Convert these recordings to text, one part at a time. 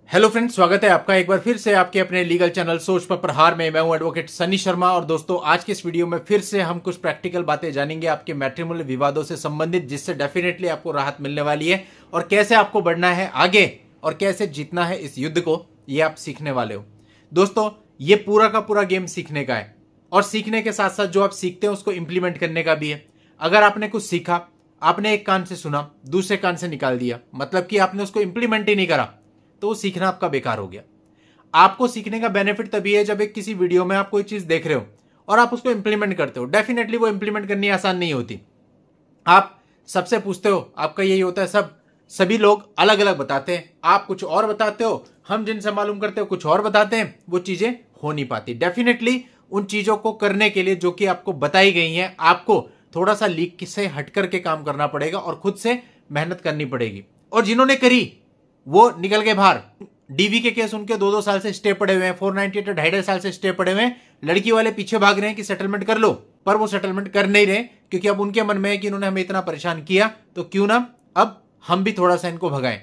Hello friends, स्वागत है आपका एक बार फिर से आपके अपने लीगल चैनल सोच पर प्रहार में। मैं हूं एडवोकेट सनी शर्मा। और दोस्तों, आज के इस वीडियो में फिर से हम कुछ प्रैक्टिकल बातें जानेंगे आपके मैट्रिमोनियल विवादों से संबंधित, जिससे डेफिनेटली आपको राहत मिलने वाली है और कैसे आपको बढ़ना है आगे और कैसे जीतना है इस युद्ध को, ये आप सीखने वाले हो। दोस्तों, ये पूरा का पूरा गेम सीखने का है और सीखने के साथ साथ जो आप सीखते हैं उसको इंप्लीमेंट करने का भी है। अगर आपने कुछ सीखा, आपने एक कान से सुना, दूसरे कान से निकाल दिया, मतलब कि आपने उसको इंप्लीमेंट ही नहीं करा, तो वो सीखना आपका बेकार हो गया। आपको सीखने का बेनिफिट तभी है जब एक किसी वीडियो में आप कोई चीज देख रहे हो और आप उसको इंप्लीमेंट करते हो। डेफिनेटली वो इंप्लीमेंट करनी आसान नहीं होती। आप सबसे पूछते हो, आपका यही होता है, सभी लोग अलग अलग बताते हैं, आप कुछ और बताते हो, हम जिनसे मालूम करते हो कुछ और बताते हैं, वो चीजें हो नहीं पाती। डेफिनेटली उन चीजों को करने के लिए जो कि आपको बताई गई हैं, आपको थोड़ा सा लीक से हट करके काम करना पड़ेगा और खुद से मेहनत करनी पड़ेगी। और जिन्होंने करी वो निकल गए बाहर। डीवी के केस उनके 2-2 साल से स्टे पड़े हुए हैं, 498 2.5 साल से स्टे पड़े हुए हैं। लड़की वाले पीछे भाग रहे हैं कि सेटलमेंट कर लो, पर वो सेटलमेंट कर नहीं रहे, क्योंकि अब उनके मन में है कि इन्होंने हमें इतना परेशान किया तो क्यों ना अब हम भी थोड़ा सा इनको भगाएं।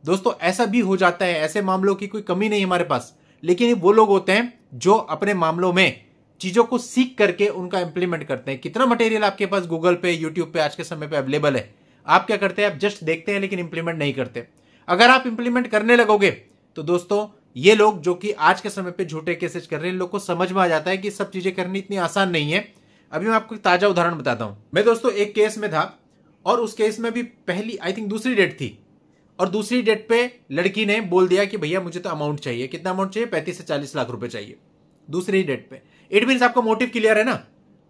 दोस्तों, ऐसा भी हो जाता है, ऐसे मामलों की कोई कमी नहीं हमारे पास। लेकिन वो लोग होते हैं जो अपने मामलों में चीजों को सीख करके उनका इंप्लीमेंट करते हैं। कितना मटेरियल आपके पास गूगल पे, यूट्यूब पे आज के समय पे अवेलेबल है। आप क्या करते हैं? आप जस्ट देखते हैं लेकिन इंप्लीमेंट नहीं करते। अगर आप इंप्लीमेंट करने लगोगे तो दोस्तों, ये लोग जो कि आज के समय पे झूठे केसेस कर रहे हैं, इन लोग को समझ में आ जाता है कि सब चीजें करनी इतनी आसान नहीं है। अभी मैं आपको एक ताजा उदाहरण बताता हूं। मैं दोस्तों एक केस में था और उस केस में भी पहली आई थिंक दूसरी डेट थी, और दूसरी डेट पे लड़की ने बोल दिया कि भैया मुझे तो अमाउंट चाहिए। कितना अमाउंट चाहिए? 35 से 40 लाख रुपए चाहिए दूसरी डेट पे। इट मीन्स आपका मोटिव क्लियर है ना।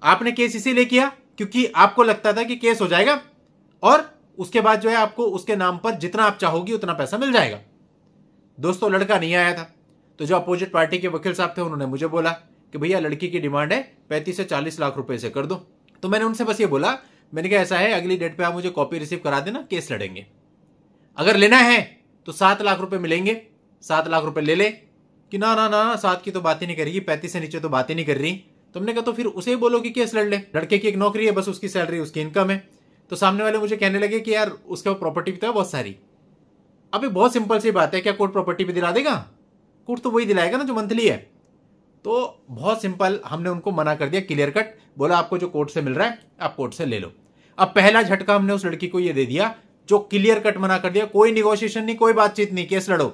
आपने केस इसीलिए किया क्योंकि आपको लगता था कि केस हो जाएगा और उसके बाद जो है आपको उसके नाम पर जितना आप चाहोगी उतना पैसा मिल जाएगा। दोस्तों, लड़का नहीं आया था, तो जो अपोजिट पार्टी के वकील साहब थे उन्होंने मुझे बोला कि भैया लड़की की डिमांड है 35 से 40 लाख रुपए से कर दो। तो मैंने उनसे बस ये बोला, मैंने कहा ऐसा है, अगली डेट पे आप मुझे कॉपी रिसीव करा देना, केस लड़ेंगे। अगर लेना है तो 7 लाख रुपए मिलेंगे, 7 लाख रुपए ले ले। कि ना ना ना, 7 की तो बात ही नहीं करेगी, 35 से नीचे तो बात ही नहीं कर रही। तुमने कहा तो फिर उसे बोलो कि केस लड़ ले, लड़के की एक नौकरी है, बस उसकी सैलरी, उसकी इनकम है। तो सामने वाले मुझे कहने लगे कि यार उसके प्रॉपर्टी भी तो है बहुत सारी। अभी बहुत सिंपल सी बात है, क्या कोर्ट प्रॉपर्टी भी दिला देगा? कोर्ट तो वही दिलाएगा ना जो मंथली है। तो बहुत सिंपल, हमने उनको मना कर दिया क्लियर कट, बोला आपको जो कोर्ट से मिल रहा है आप कोर्ट से ले लो। अब पहला झटका हमने उस लड़की को यह दे दिया जो क्लियर कट मना कर दिया, कोई निगोशिएशन नहीं, कोई बातचीत नहीं, केस लड़ो।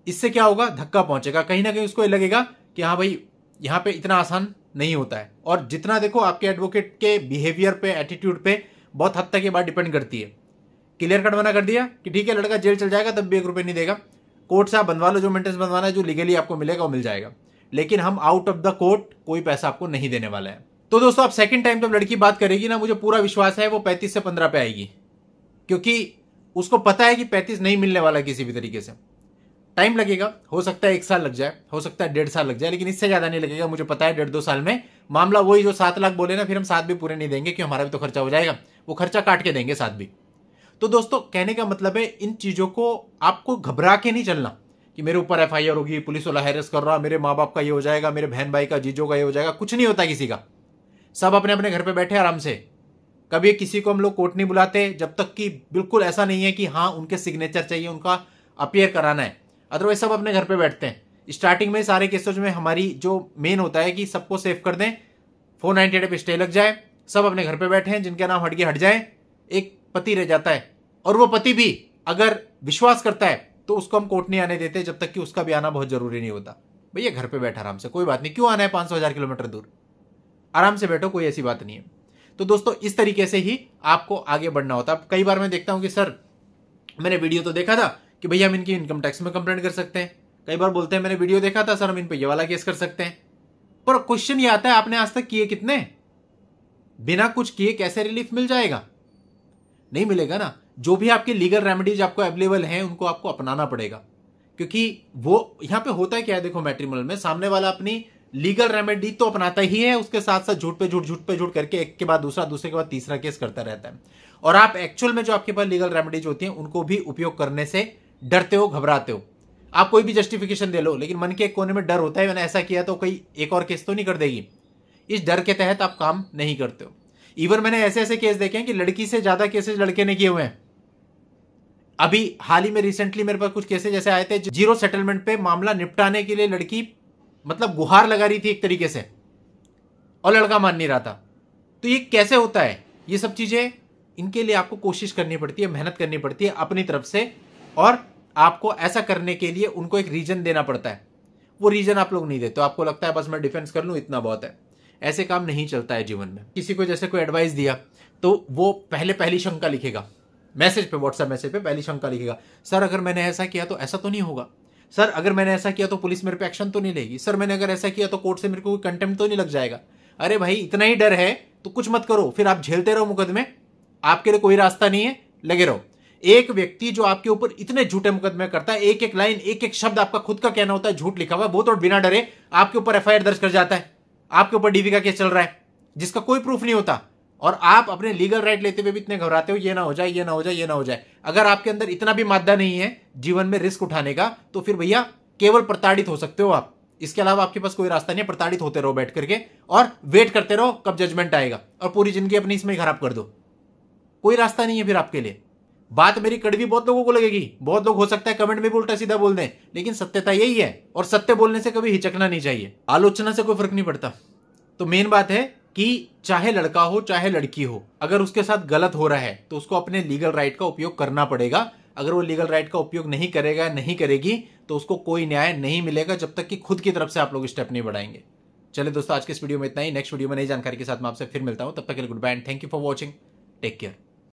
इससे क्या होगा? धक्का पहुंचेगा, कहीं ना कहीं उसको लगेगा कि हाँ भाई यहां पे इतना आसान नहीं होता है। और जितना देखो आपके एडवोकेट के बिहेवियर पे, एटीट्यूड पे बहुत हद तक ये बात डिपेंड करती है। क्लियर कट मना कर दिया कि ठीक है लड़का जेल चल जाएगा तब भी 1 रुपए नहीं देगा, कोर्ट से आप बनवा लो, जो मेंटेनेंस बनवाना है, जो लीगली आपको मिलेगा वो मिल जाएगा, लेकिन हम आउट ऑफ द कोर्ट कोई पैसा आपको नहीं देने वाला है। तो दोस्तों, आप सेकंड टाइम जब लड़की बात करेगी ना, मुझे पूरा विश्वास है वो 35 से 15 पे आएगी, क्योंकि उसको पता है कि 35 नहीं मिलने वाला किसी भी तरीके से। टाइम लगेगा, हो सकता है 1 साल लग जाए, हो सकता है 1.5 साल लग जाए, लेकिन इससे ज्यादा नहीं लगेगा। मुझे पता है 1.5-2 साल में मामला वही जो 7 लाख बोले ना, फिर हम 7 भी पूरे नहीं देंगे कि हमारा भी तो खर्चा हो जाएगा, वो खर्चा काट के देंगे 7 भी। तो दोस्तों, कहने का मतलब है इन चीजों को आपको घबरा के नहीं चलना कि मेरे ऊपर एफआईआर होगी, पुलिस वाला हैरेस कर रहा, मेरे माँ बाप का ये हो जाएगा, मेरे बहन भाई का, जीजों का ये हो जाएगा। कुछ नहीं होता किसी का, सब अपने अपने घर पे बैठे आराम से। कभी किसी को हम लोग कोर्ट नहीं बुलाते जब तक कि बिल्कुल ऐसा नहीं है कि हाँ उनके सिग्नेचर चाहिए, उनका अपियर कराना है, अदरवाइज सब अपने घर पे बैठते हैं। स्टार्टिंग में सारे केसेस में हमारी जो मेन होता है कि सबको सेव कर दें, 498 पे स्टे लग जाए, सब अपने घर पे बैठे हैं, जिनके नाम हट गए हट जाए, एक पति रह जाता है। और वो पति भी अगर विश्वास करता है तो उसको हम कोर्ट नहीं आने देते जब तक कि उसका भी आना बहुत जरूरी नहीं होता। भैया घर पे बैठा आराम से, कोई बात नहीं, क्यों आना है 500-1000 किलोमीटर दूर, आराम से बैठो, कोई ऐसी बात नहीं है। तो दोस्तों, इस तरीके से ही आपको आगे बढ़ना होता है। कई बार मैं देखता हूं कि सर मैंने वीडियो तो देखा था कि भैया हम इनकी इनकम टैक्स में कंप्लेंट कर सकते हैं। कई बार बोलते हैं मैंने वीडियो देखा था सर, हम इन पे ये वाला केस कर सकते हैं। पर क्वेश्चन ये आता है, आपने आज तक किए कितने? बिना कुछ किए कैसे रिलीफ मिल जाएगा? नहीं मिलेगा ना। जो भी आपके लीगल रेमेडीज आपको अवेलेबल हैं उनको आपको अपनाना पड़ेगा, क्योंकि वो यहां पे होता है क्या है, देखो मैट्रिमोनियल में सामने वाला अपनी लीगल रेमेडी तो अपनाता ही है, उसके साथ साथ झूठ पे झूठ, झूठ पे झूठ करके एक के बाद दूसरा, दूसरे के बाद तीसरा केस करता रहता है। और आप एक्चुअल में जो आपके पास लीगल रेमेडीज होती हैं उनको भी उपयोग करने से डरते हो, घबराते हो। आप कोई भी जस्टिफिकेशन दे लो, लेकिन मन के एक कोने में डर होता है, मैंने ऐसा किया तो कोई एक और केस तो नहीं कर देगी। इस डर के तहत आप काम नहीं करते हो। इवन मैंने ऐसे ऐसे केस देखे हैं कि लड़की से ज्यादा केसेस लड़के ने किए हुए हैं। अभी हाल ही में रिसेंटली मेरे पास कुछ केसेस जैसे आए थे, जीरो सेटलमेंट पे मामला निपटाने के लिए लड़की मतलब गुहार लगा रही थी एक तरीके से, और लड़का मान नहीं रहा था। तो ये कैसे होता है? ये सब चीजें, इनके लिए आपको कोशिश करनी पड़ती है, मेहनत करनी पड़ती है अपनी तरफ से, और आपको ऐसा करने के लिए उनको एक रीजन देना पड़ता है। वो रीजन आप लोग नहीं देते, तो आपको लगता है बस मैं डिफेंस कर लूं इतना बहुत है। ऐसे काम नहीं चलता है जीवन में। किसी को जैसे कोई एडवाइस दिया तो वो पहली शंका लिखेगा मैसेज पे, व्हाट्सएप मैसेज पे पहली शंका लिखेगा, सर अगर मैंने ऐसा किया तो ऐसा तो नहीं होगा, सर अगर मैंने ऐसा किया तो पुलिस मेरे पे एक्शन तो नहीं लेगी, सर मैंने अगर ऐसा किया तो कोर्ट से मेरे को कोई कंटेम्प्ट तो नहीं लग जाएगा। अरे भाई इतना ही डर है तो कुछ मत करो, फिर आप झेलते रहो मुकदमे, आपके लिए कोई रास्ता नहीं है, लगे रहो। एक व्यक्ति जो आपके ऊपर इतने झूठे मुकदमे करता है, एक एक लाइन एक एक शब्द आपका खुद का कहना होता है, झूठ लिखा हुआ है, वो तो बिना डरे आपके ऊपर एफआईआर दर्ज कर जाता है, आपके ऊपर डीवी का केस चल रहा है जिसका कोई प्रूफ नहीं होता, और आप अपने लीगल राइट लेते हुए भी इतने घबराते हो, ये ना हो जाए, ये ना हो जाए, ये ना हो जाए। अगर आपके अंदर इतना भी मादा नहीं है जीवन में रिस्क उठाने का, तो फिर भैया केवल प्रताड़ित हो सकते हो आप, इसके अलावा आपके पास कोई रास्ता नहीं है। प्रताड़ित होते रहो बैठ करके, और वेट करते रहो कब जजमेंट आएगा, और पूरी जिंदगी अपनी इसमें खराब कर दो। कोई रास्ता नहीं है फिर आपके लिए। बात मेरी कड़वी बहुत लोगों को लगेगी, बहुत लोग हो सकता है कमेंट में भी उल्टा सीधा बोल दें, लेकिन सत्यता यही है, और सत्य बोलने से कभी हिचकना नहीं चाहिए, आलोचना से कोई फर्क नहीं पड़ता। तो मेन बात है कि चाहे लड़का हो चाहे लड़की हो, अगर उसके साथ गलत हो रहा है तो उसको अपने लीगल राइट का उपयोग करना पड़ेगा। अगर वो लीगल राइट का उपयोग नहीं करेगा, नहीं करेगी, तो उसको कोई न्याय नहीं मिलेगा जब तक कि खुद की तरफ से आप लोग स्टेप नहीं बढ़ाएंगे। चलिए दोस्तों, आज के इस वीडियो में इतना ही। नेक्स्ट वीडियो में नई जानकारी के साथ मैं आपसे फिर मिलता हूं, तब तक के लिए goodbye and thank you for watching. Take care.